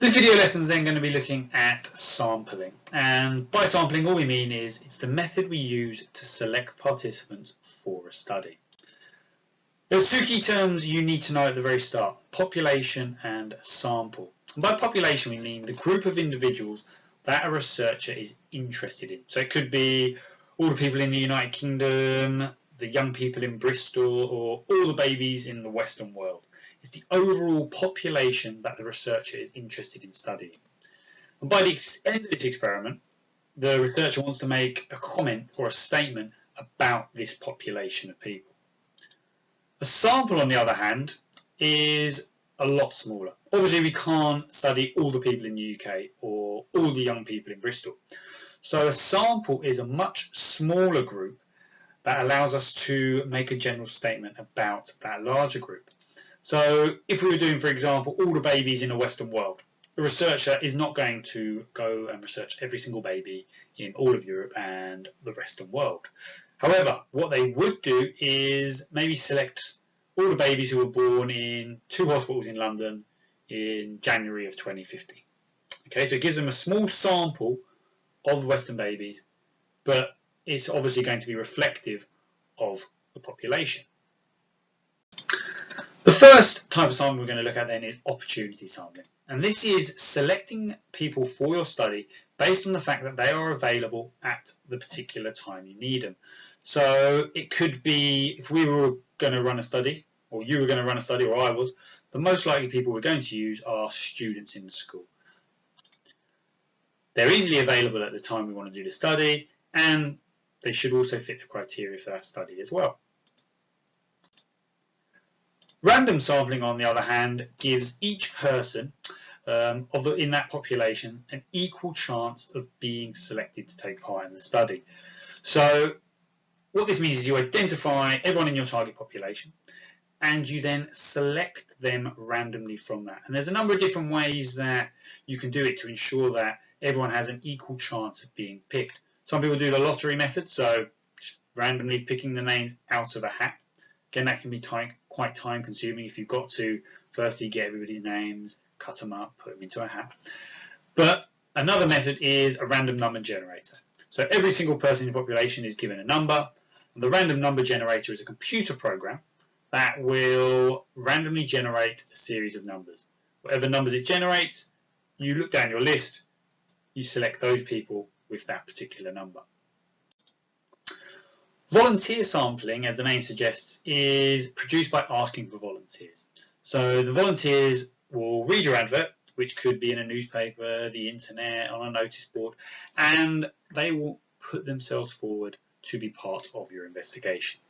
This video lesson is then going to be looking at sampling, and by sampling all we mean is it's the method we use to select participants for a study. There are two key terms you need to know at the very start: population and sample. And by population we mean the group of individuals that a researcher is interested in. So it could be all the people in the United Kingdom, the young people in Bristol, or all the babies in the Western world. It's the overall population that the researcher is interested in studying. And by the end of the experiment, the researcher wants to make a comment or a statement about this population of people. A sample, on the other hand, is a lot smaller. Obviously, we can't study all the people in the UK or all the young people in Bristol. So a sample is a much smaller group that allows us to make a general statement about that larger group. So if we were doing, for example, all the babies in the Western world, the researcher is not going to go and research every single baby in all of Europe and the Western world. However, what they would do is maybe select all the babies who were born in 2 hospitals in London in January of 2050. Okay, so it gives them a small sample of Western babies, but it's obviously going to be reflective of the population. The first type of sampling we're going to look at then is opportunity sampling, and this is selecting people for your study based on the fact that they are available at the particular time you need them. So it could be, if we were going to run a study, or you were going to run a study, or I was, the most likely people we're going to use are students in the school. They're easily available at the time we want to do the study, and they should also fit the criteria for that study as well. Random sampling, on the other hand, gives each person in that population an equal chance of being selected to take part in the study. So what this means is you identify everyone in your target population and you then select them randomly from that. And there's a number of different ways that you can do it to ensure that everyone has an equal chance of being picked. Some people do the lottery method, so randomly picking the names out of a hat. Again, that can be quite time consuming if you've got to firstly get everybody's names, cut them up, put them into a hat. But another method is a random number generator. So every single person in the population is given a number, and the random number generator is a computer program that will randomly generate a series of numbers. Whatever numbers it generates, you look down your list, you select those people with that particular number. Volunteer sampling, as the name suggests, is produced by asking for volunteers. So the volunteers will read your advert, which could be in a newspaper, the internet, on a notice board, and they will put themselves forward to be part of your investigation.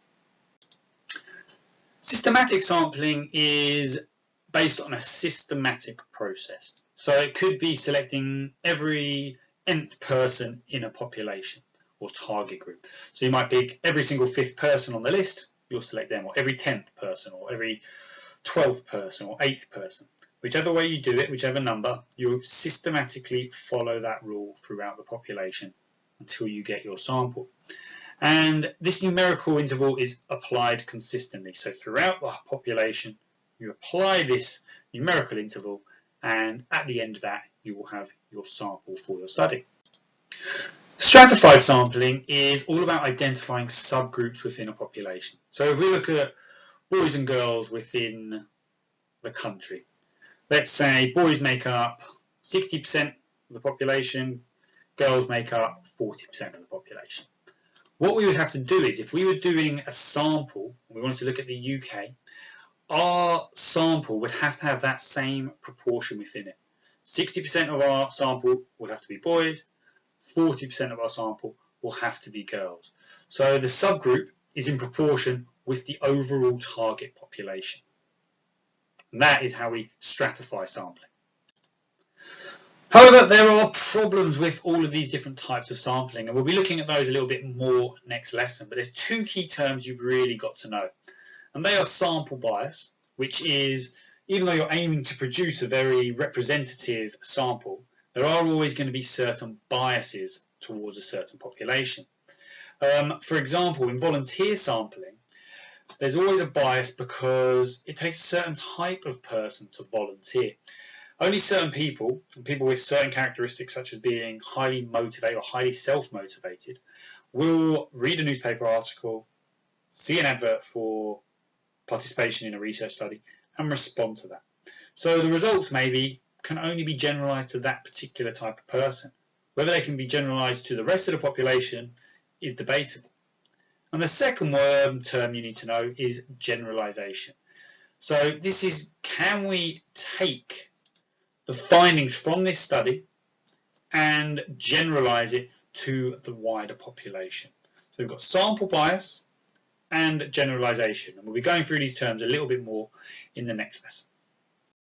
Systematic sampling is based on a systematic process. So it could be selecting every nth person in a population or target group. So you might pick every single 5th person on the list, you'll select them, or every 10th person, or every 12th person, or 8th person. Whichever way you do it, whichever number, you'll systematically follow that rule throughout the population until you get your sample. And this numerical interval is applied consistently. So throughout the population, you apply this numerical interval, and at the end of that, you will have your sample for your study. Stratified sampling is all about identifying subgroups within a population. So if we look at boys and girls within the country, let's say boys make up 60% of the population, girls make up 40% of the population. What we would have to do is, if we were doing a sample, and we wanted to look at the UK, our sample would have to have that same proportion within it. 60% of our sample would have to be boys, 40% of our sample will have to be girls. So the subgroup is in proportion with the overall target population. And that is how we stratify sampling. However, there are problems with all of these different types of sampling, and we'll be looking at those a little bit more next lesson. But there's two key terms you've really got to know, and they are sample bias, which is, even though you're aiming to produce a very representative sample, there are always going to be certain biases towards a certain population. For example, in volunteer sampling, there's always a bias because it takes a certain type of person to volunteer. Only certain people with certain characteristics, such as being highly motivated or highly self-motivated, will read a newspaper article, see an advert for participation in a research study, and respond to that. So the results can only be generalized to that particular type of person. Whether they can be generalized to the rest of the population is debatable. And the second term you need to know is generalization. So this is, can we take the findings from this study and generalize it to the wider population? So we've got sample bias and generalization, and we'll be going through these terms a little bit more in the next lesson.